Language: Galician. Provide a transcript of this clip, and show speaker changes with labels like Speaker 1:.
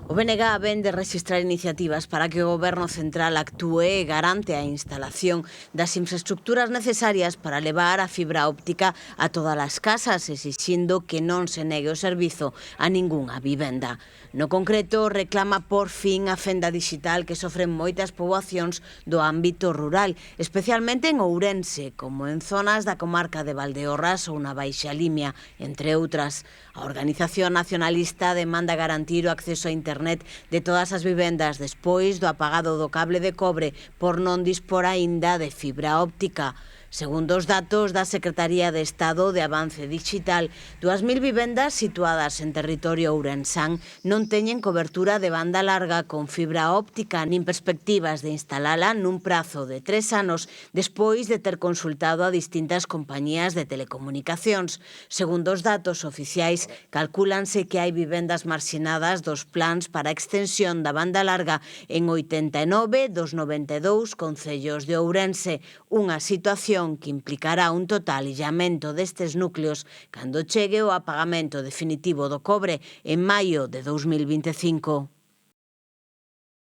Speaker 1: O BNG vén de rexistrar iniciativas para que o Goberno central actúe e garante a instalación das infraestructuras necesarias para levar a fibra óptica a todas as casas, exixindo que non se negue o servizo a ningunha vivenda. No concreto, reclama por fin a fenda digital que sofren moitas poboacións do ámbito rural, especialmente en Ourense, como en zonas da comarca de Valdeorras ou na Baixa Limia, entre outras. A organización nacionalista demanda garantir o acceso a internet de todas as vivendas despois do apagado do cable de cobre por non dispor aínda de fibra óptica. Segundo os datos da Secretaría de Estado de Avance Digital, 2.000 vivendas situadas en territorio ourensán non teñen cobertura de banda larga con fibra óptica nin perspectivas de instalala nun prazo de 3 anos despois de ter consultado a distintas compañías de telecomunicacións. Segundo os datos oficiais, calcúlanse que hai vivendas marxinadas dos plans para a extensión da banda larga en 89 dos 92 concellos de Ourense, unha situación que implicará un total illamento destes núcleos cando chegue o apagamento definitivo do cobre en maio de 2025.